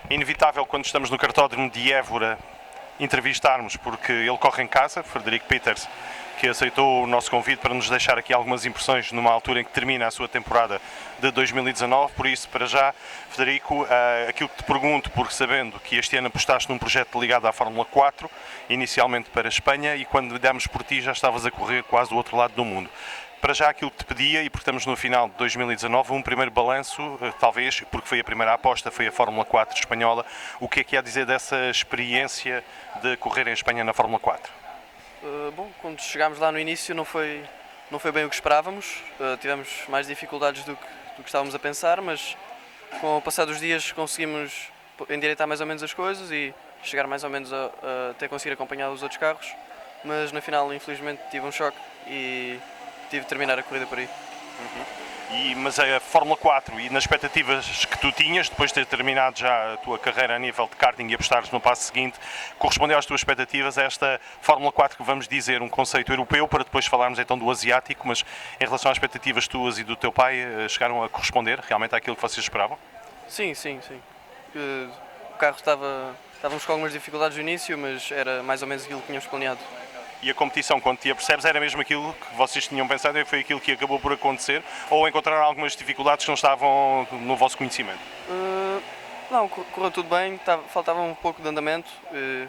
inevitável quando estamos no cartódromo de Évora entrevistarmos, porque ele corre em casa, Frederico Peters, que aceitou o nosso convite para nos deixar aqui algumas impressões numa altura em que termina a sua temporada de 2019. Por isso, para já, Frederico, aquilo que te pergunto, porque sabendo que este ano apostaste num projeto ligado à Fórmula 4, inicialmente para a Espanha, e quando demos por ti já estavas a correr quase do outro lado do mundo. Para já aquilo que te pedia, e porque estamos no final de 2019, um primeiro balanço, talvez, porque foi a primeira aposta, foi a Fórmula 4 espanhola. O que há a dizer dessa experiência de correr em Espanha na Fórmula 4? Bom, quando chegámos lá no início não foi bem o que esperávamos, tivemos mais dificuldades do que estávamos a pensar, mas com o passar dos dias conseguimos endireitar mais ou menos as coisas e chegar mais ou menos até conseguir acompanhar os outros carros, mas na final infelizmente tive um choque e tive de terminar a corrida por aí. Mas a Fórmula 4 e nas expectativas que tu tinhas, depois de ter terminado já a tua carreira a nível de karting e apostares no passo seguinte, correspondeu às tuas expectativas esta Fórmula 4 que vamos dizer um conceito europeu, para depois falarmos então do asiático, mas em relação às expectativas tuas e do teu pai, chegaram a corresponder realmente àquilo que vocês esperavam? Sim. O carro estávamos com algumas dificuldades no início, mas era mais ou menos aquilo que tínhamos planeado. E a competição, quando te apercebes, era mesmo aquilo que vocês tinham pensado e foi aquilo que acabou por acontecer? Ou encontraram algumas dificuldades que não estavam no vosso conhecimento? Não, correu tudo bem, faltava um pouco de andamento.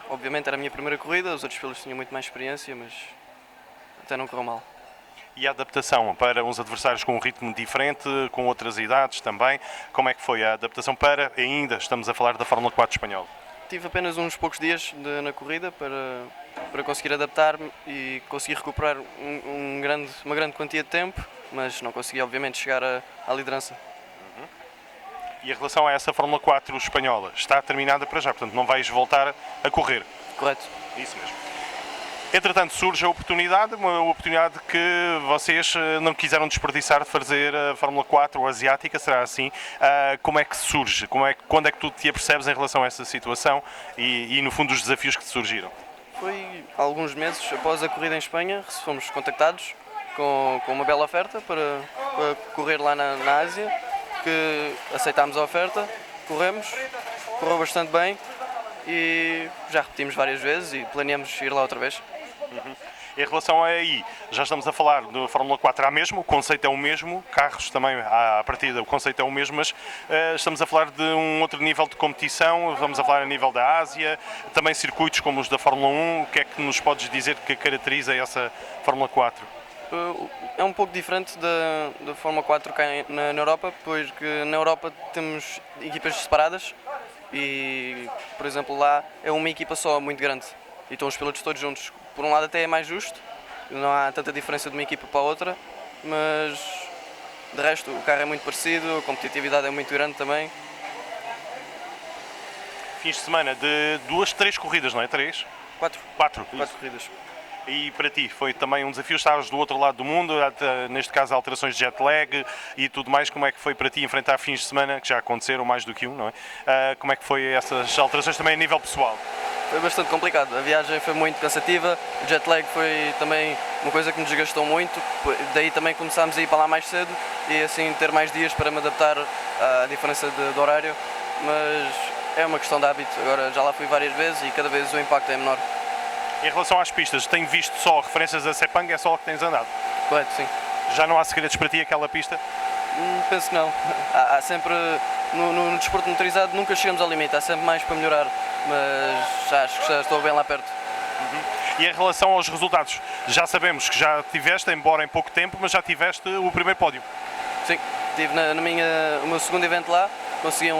Obviamente era a minha primeira corrida, os outros pilotos tinham muito mais experiência, mas até não correu mal. E a adaptação para uns adversários com um ritmo diferente, com outras idades também, como é que foi a adaptação para, ainda estamos a falar da Fórmula 4 espanhola? Tive apenas uns poucos dias na corrida para conseguir adaptar-me e conseguir recuperar uma grande quantia de tempo, mas não consegui obviamente chegar à liderança. E em relação a essa Fórmula 4 espanhola, está terminada para já, portanto não vais voltar a correr? Correto. Isso mesmo. Entretanto surge a oportunidade, uma oportunidade que vocês não quiseram desperdiçar de fazer a Fórmula 4 ou asiática, será assim? Como é que surge? Quando é que tu te apercebes em relação a essa situação e no fundo os desafios que te surgiram? Foi alguns meses após a corrida em Espanha, fomos contactados com uma bela oferta para correr lá na Ásia, que aceitámos a oferta, correu bastante bem e já repetimos várias vezes e planeamos ir lá outra vez. Em relação a aí, já estamos a falar da Fórmula 4 mesmo, o conceito é o mesmo, carros também à partida, o conceito é o mesmo, mas estamos a falar de um outro nível de competição, vamos a falar a nível da Ásia, também circuitos como os da Fórmula 1, o que é que nos podes dizer que caracteriza essa Fórmula 4? É um pouco diferente da Fórmula 4 cá na Europa, pois que na Europa temos equipas separadas e, por exemplo, lá é uma equipa só muito grande e estão os pilotos todos juntos. Por um lado até é mais justo, não há tanta diferença de uma equipa para a outra, mas de resto o carro é muito parecido, a competitividade é muito grande também. Fins de semana de 3 corridas, não é? 3? 4 4 corridas. E para ti foi também um desafio, estavas do outro lado do mundo, neste caso alterações de jet lag e tudo mais, como é que foi para ti enfrentar fins de semana, que já aconteceram mais do que um, não é? Como é que foi essas alterações também a nível pessoal? Foi bastante complicado, a viagem foi muito cansativa, o jet lag foi também uma coisa que nos desgastou muito, daí também começámos a ir para lá mais cedo e assim ter mais dias para me adaptar à diferença de horário, mas é uma questão de hábito, agora já lá fui várias vezes e cada vez o impacto é menor. Em relação às pistas, tenho visto só referências a Sepang, é só o que tens andado? Correto, sim. Já não há segredos para ti aquela pista? Penso que não. Há sempre, no desporto motorizado nunca chegamos ao limite, há sempre mais para melhorar, mas acho que já estou bem lá perto. E em relação aos resultados, já sabemos que já tiveste, embora em pouco tempo, mas já tiveste o primeiro pódio. Sim, tive o meu segundo evento lá, consegui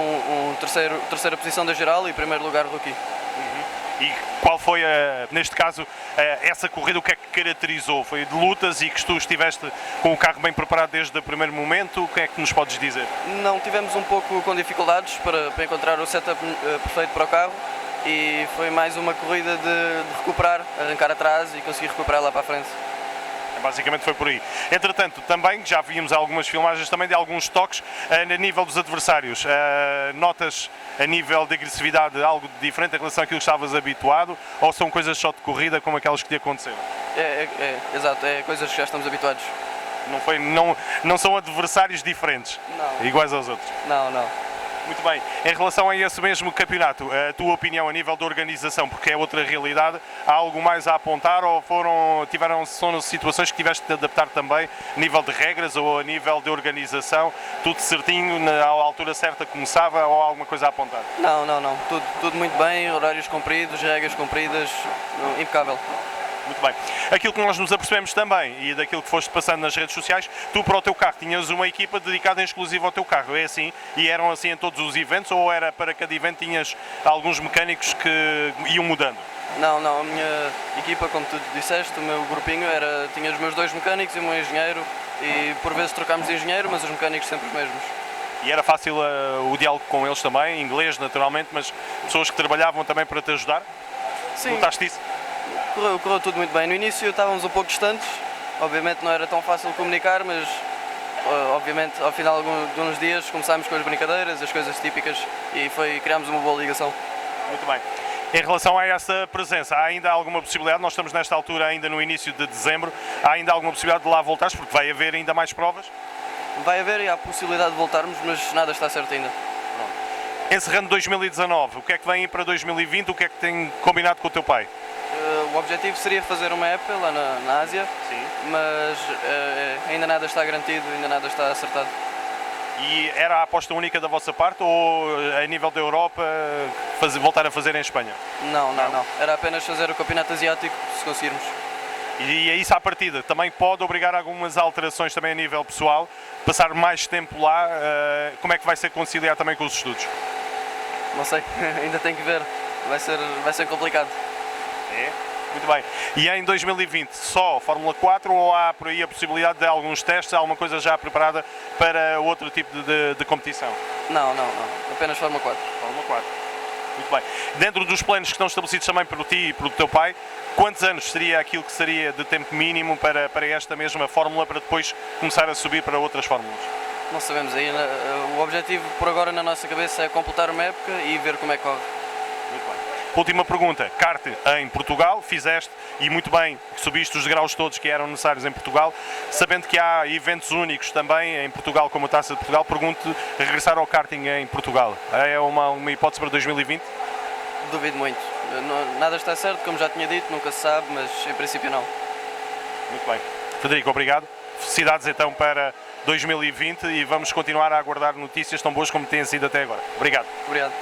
terceira posição da geral e primeiro lugar rookie. E qual foi, neste caso, essa corrida, o que é que caracterizou? Foi de lutas e que tu estiveste com o carro bem preparado desde o primeiro momento? O que é que nos podes dizer? Não, tivemos um pouco com dificuldades para encontrar o setup perfeito para o carro e foi mais uma corrida de recuperar, arrancar atrás e conseguir recuperar lá para a frente. Basicamente foi por aí. Entretanto, também já vimos algumas filmagens também de alguns toques a nível dos adversários. Notas a nível de agressividade algo diferente em relação àquilo que estavas habituado ou são coisas só de corrida como aquelas que te aconteceram? Exato, é coisas que já estamos habituados. Não são adversários diferentes, Não. iguais aos outros? Não. Muito bem. Em relação a esse mesmo campeonato, a tua opinião a nível de organização, porque é outra realidade, há algo mais a apontar ou são situações que tiveste de adaptar também a nível de regras ou a nível de organização, tudo certinho, à altura certa começava ou há alguma coisa a apontar? Não. Tudo muito bem, horários cumpridos, regras cumpridas, impecável. Muito bem. Aquilo que nós nos apercebemos também e daquilo que foste passando nas redes sociais, tu para o teu carro tinhas uma equipa dedicada em exclusivo ao teu carro, é assim? E eram assim em todos os eventos ou era para cada evento tinhas alguns mecânicos que iam mudando? Não, a minha equipa, como tu disseste, o meu grupinho tinha os meus 2 mecânicos e o meu engenheiro e por vezes trocámos de engenheiro, mas os mecânicos sempre os mesmos. E era fácil o diálogo com eles também, inglês naturalmente, mas pessoas que trabalhavam também para te ajudar? Sim. Notaste isso? Correu tudo muito bem. No início estávamos um pouco distantes, obviamente não era tão fácil comunicar, mas obviamente ao final de uns dias começámos com as brincadeiras, as coisas típicas e criámos uma boa ligação. Muito bem. Em relação a essa presença, há ainda alguma possibilidade, nós estamos nesta altura ainda no início de dezembro, há ainda alguma possibilidade de lá voltares, porque vai haver ainda mais provas? Vai haver e há a possibilidade de voltarmos, mas nada está certo ainda. Encerrando 2019, o que é que vem aí para 2020, o que é que tem combinado com o teu pai? O objetivo seria fazer uma época lá na Ásia, Sim. mas ainda nada está garantido, ainda nada está acertado. E era a aposta única da vossa parte ou a nível da Europa voltar a fazer em Espanha? Não. Era apenas fazer o campeonato asiático, se conseguirmos. E é isso à partida. Também pode obrigar a algumas alterações também a nível pessoal, passar mais tempo lá, como é que vai ser conciliar também com os estudos? Não sei, ainda tenho que ver, vai ser complicado. É? Muito bem. E em 2020 só Fórmula 4 ou há por aí a possibilidade de alguns testes, alguma coisa já preparada para outro tipo de competição? Não, apenas Fórmula 4. Fórmula 4. Muito bem. Dentro dos planos que estão estabelecidos também por ti e pelo teu pai, quantos anos seria aquilo que seria de tempo mínimo para esta mesma Fórmula, para depois começar a subir para outras Fórmulas? Não sabemos ainda. O objetivo por agora na nossa cabeça é completar uma época e ver como é que corre. Muito bem. Última pergunta. Kart em Portugal, fizeste e muito bem, subiste os degraus todos que eram necessários em Portugal. Sabendo que há eventos únicos também em Portugal, como a Taça de Portugal, pergunto-te regressar ao karting em Portugal. É uma hipótese para 2020? Duvido muito. Nada está certo, como já tinha dito, nunca se sabe, mas em princípio não. Muito bem. Frederico, obrigado. Felicidades então para 2020 e vamos continuar a aguardar notícias tão boas como têm sido até agora. Obrigado. Obrigado.